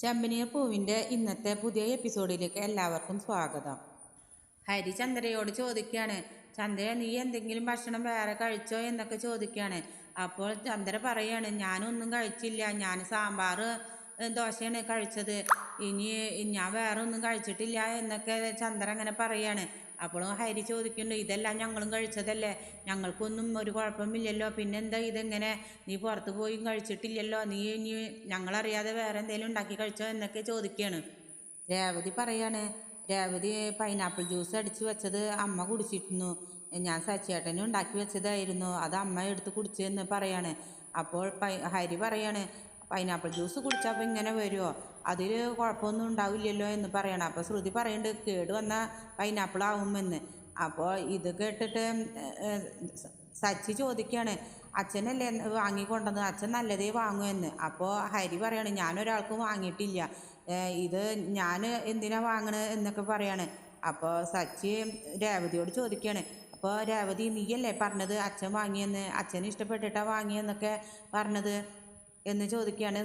ചെമ്പനീർ പൂവിൻ്റെ ഇന്നത്തെ പുതിയ എപ്പിസോഡിലേക്ക് എല്ലാവർക്കും സ്വാഗതം. ഹരി ചന്ദ്രയോട് ചോദിക്കുകയാണ്, ചന്ദ്ര നീ എന്തെങ്കിലും ഭക്ഷണം വേറെ കഴിച്ചോ എന്നൊക്കെ ചോദിക്കുകയാണ്. അപ്പോൾ ചന്ദ്ര പറയാണ്, ഞാനൊന്നും കഴിച്ചില്ല, ഞാൻ സാമ്പാർ ദോശയാണ് കഴിച്ചത്, ഇനി ഞാൻ വേറെ ഒന്നും കഴിച്ചിട്ടില്ല എന്നൊക്കെ ചന്ദ്ര അങ്ങനെ പറയാണ്. അപ്പോഴും ഹരി ചോദിക്കുന്നുണ്ട്, ഇതെല്ലാം ഞങ്ങളും കഴിച്ചതല്ലേ, ഞങ്ങൾക്കൊന്നും ഒരു കുഴപ്പമില്ലല്ലോ, പിന്നെന്താ ഇതെങ്ങനെ, നീ പുറത്ത് പോയി കഴിച്ചിട്ടില്ലല്ലോ, നീ ഇനി ഞങ്ങളറിയാതെ വേറെ എന്തെങ്കിലും ഉണ്ടാക്കി കഴിച്ചോ എന്നൊക്കെ ചോദിക്കുകയാണ്. രേവതി പറയാണ്, രേവതി പൈനാപ്പിൾ ജ്യൂസ് അടിച്ച് വെച്ചത് അമ്മ കുടിച്ചിരുന്നു, ഞാൻ സച്ചേട്ടനും ഉണ്ടാക്കി വെച്ചതായിരുന്നു, അത് അമ്മ എടുത്ത് കുടിച്ചെന്ന് പറയാണ്. അപ്പോൾ ഹരി പറയാണ്, പൈനാപ്പിൾ ജ്യൂസ് കുടിച്ചപ്പോൾ ഇങ്ങനെ വരുമോ, അതിൽ കുഴപ്പമൊന്നും ഉണ്ടാവില്ലല്ലോ എന്ന് പറയണം. അപ്പോൾ ശ്രുതി പറയുന്നുണ്ട്, കേട് വന്ന പൈനാപ്പിൾ ആവുമെന്ന്. അപ്പോൾ ഇത് കേട്ടിട്ട് സച്ചി ചോദിക്കുകയാണ്, അച്ഛനല്ലേ വാങ്ങിക്കൊണ്ടത്, അച്ഛൻ നല്ലതേ വാങ്ങുമെന്ന്. അപ്പോൾ ഹരി പറയാണ്, ഞാനൊരാൾക്കും വാങ്ങിയിട്ടില്ല, ഇത് ഞാൻ എന്തിനാ വാങ്ങണത് എന്നൊക്കെ പറയാണ്. അപ്പോൾ സച്ചി രേവതിയോട് ചോദിക്കുകയാണ്, അപ്പോൾ രേവതി നീയല്ലേ പറഞ്ഞത് അച്ഛൻ വാങ്ങിയെന്ന്, അച്ഛന് ഇഷ്ടപ്പെട്ടിട്ടാണ് വാങ്ങിയെന്നൊക്കെ പറഞ്ഞത് എന്ന് ചോദിക്കുകയാണ്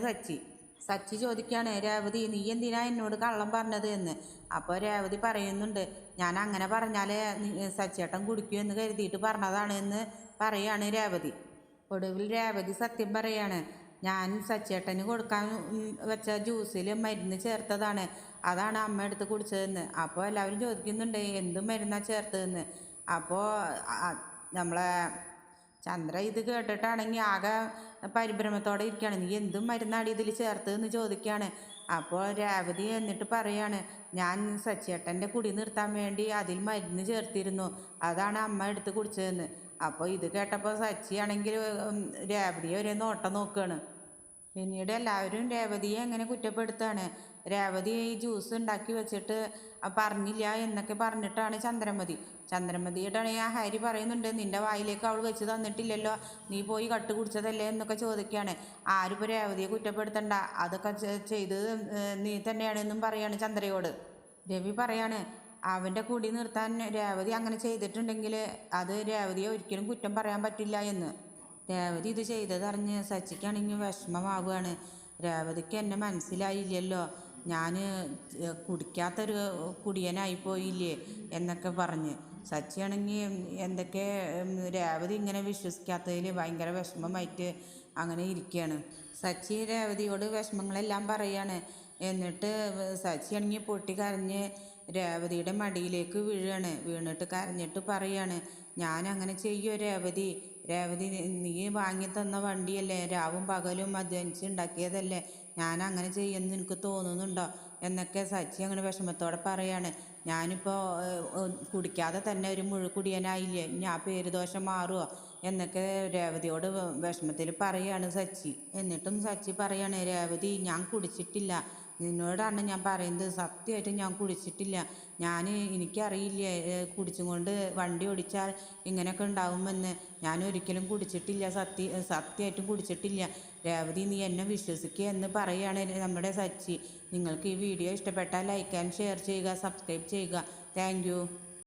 സച്ചി ചോദിക്കുകയാണ്, രേവതി നീ എന്തിനാ എന്നോട് കള്ളം പറഞ്ഞത് എന്ന്. അപ്പോൾ രേവതി പറയുന്നുണ്ട്, ഞാൻ അങ്ങനെ പറഞ്ഞാൽ സച്ചേട്ടൻ കുടിക്കുമെന്ന് കരുതിയിട്ട് പറഞ്ഞതാണ് എന്ന് പറയാണ് രേവതി. ഒടുവിൽ രേവതി സത്യം പറയാണ്, ഞാൻ സച്ചേട്ടന് കൊടുക്കാൻ വെച്ച ജ്യൂസിൽ മരുന്ന് ചേർത്തതാണ്, അതാണ് അമ്മ എടുത്ത് കുടിച്ചതെന്ന്. അപ്പോൾ എല്ലാവരും ചോദിക്കുന്നുണ്ട്, എന്തും മരുന്നാണ് ചേർത്തതെന്ന്. അപ്പോൾ നമ്മളെ ചന്ദ്ര ഇത് കേട്ടിട്ടാണെങ്കിൽ ആകെ പരിഭ്രമത്തോടെ ഇരിക്കുകയാണ്, നീ എന്തും മരുന്നാടി ഇതിൽ ചേർത്തതെന്ന് ചോദിക്കുകയാണ്. അപ്പോൾ രേവതി എന്നിട്ട് പറയാണ്, ഞാൻ സച്ചേട്ടൻ്റെ കുടി നിർത്താൻ വേണ്ടി അതിൽ മരുന്ന് ചേർത്തിരുന്നു, അതാണ് അമ്മ എടുത്ത് കുടിച്ചതെന്ന്. അപ്പോൾ ഇത് കേട്ടപ്പോൾ സച്ചിയാണെങ്കിൽ രേവതിയെ ഒരേ നോട്ടം നോക്കുകയാണ്. പിന്നീട് എല്ലാവരും രേവതിയെ എങ്ങനെ കുറ്റപ്പെടുത്താണ്, രേവതി ഈ ജ്യൂസ് ഉണ്ടാക്കി വെച്ചിട്ട് പറഞ്ഞില്ല എന്നൊക്കെ പറഞ്ഞിട്ടാണ് ചന്ദ്രമതിയുടെ ആ ഹരി പറയുന്നുണ്ട്, നിൻ്റെ വായിലേക്ക് അവൾ വെച്ച് തന്നിട്ടില്ലല്ലോ, നീ പോയി കട്ട് കുടിച്ചതല്ലേ എന്നൊക്കെ ചോദിക്കുകയാണ്. ആരിപ്പോൾ രേവതിയെ കുറ്റപ്പെടുത്തണ്ട, അതൊക്കെ ചെയ്തത് നീ തന്നെയാണെന്നും പറയാണ് ചന്ദ്രയോട്. രവി പറയാണ്, അവൻ്റെ കുടി നിർത്താൻ രേവതി അങ്ങനെ ചെയ്തിട്ടുണ്ടെങ്കിൽ അത് രേവതിയെ ഒരിക്കലും കുറ്റം പറയാൻ പറ്റില്ല എന്ന്. രേവതി ഇത് ചെയ്തതറിഞ്ഞ് സച്ചിക്കാണെങ്കിൽ വിഷമമാവുകയാണ്. രേവതിക്ക് എന്നെ മനസ്സിലായില്ലല്ലോ, ഞാൻ കുടിക്കാത്തൊരു കുടിയനായി പോയില്ലേ എന്നൊക്കെ പറഞ്ഞ് സച്ചിയാണെങ്കിൽ എന്തൊക്കെ രേവതി ഇങ്ങനെ വിശ്വസിക്കാത്തതിൽ ഭയങ്കര വിഷമമായിട്ട് അങ്ങനെ ഇരിക്കുകയാണ്. സച്ചി രേവതിയോട് വിഷമങ്ങളെല്ലാം പറയാണ്. എന്നിട്ട് സച്ചിയാണെങ്കിൽ പൊട്ടി കരഞ്ഞ് രേവതിയുടെ മടിയിലേക്ക് വീണിട്ട് കരഞ്ഞിട്ട് പറയാണ്, ഞാൻ അങ്ങനെ ചെയ്യുമോ രേവതി, നീ വാങ്ങി തന്ന വണ്ടിയല്ലേ, രാവും പകലും അധ്വാനിച്ച് ഉണ്ടാക്കിയതല്ലേ, ഞാൻ അങ്ങനെ ചെയ്യുമെന്ന് എനിക്ക് തോന്നുന്നുണ്ടോ എന്നൊക്കെ സച്ചി അങ്ങനെ വിഷമത്തോടെ പറയാണ്. ഞാനിപ്പോൾ കുടിക്കാതെ തന്നെ ഒരു മുഴുക്കുടിയനായില്ലേ, ഞാൻ പേരുദോഷം മാറുമോ എന്നൊക്കെ രേവതിയോട് വിഷമത്തിൽ പറയാണ് സച്ചി. എന്നിട്ടും സച്ചി പറയാണ്, രേവതി ഞാൻ കുടിച്ചിട്ടില്ല, നിന്നോടാണ് ഞാൻ പറയുന്നത്, സത്യമായിട്ട് ഞാൻ കുടിച്ചിട്ടില്ല, എനിക്കറിയില്ലേ കുടിച്ചും കൊണ്ട് വണ്ടി ഓടിച്ചാൽ ഇങ്ങനെയൊക്കെ ഉണ്ടാവുമെന്ന്, ഞാൻ ഒരിക്കലും കുടിച്ചിട്ടില്ല, സത്യമായിട്ടും കുടിച്ചിട്ടില്ല, രേവതി നീ എന്നെ വിശ്വസിക്കുക എന്ന് പറയുകയാണ് നമ്മുടെ സച്ചി. നിങ്ങൾക്ക് ഈ വീഡിയോ ഇഷ്ടപ്പെട്ടാൽ ലൈക്ക് ആൻഡ് ഷെയർ ചെയ്യുക, സബ്സ്ക്രൈബ് ചെയ്യുക. Thank you.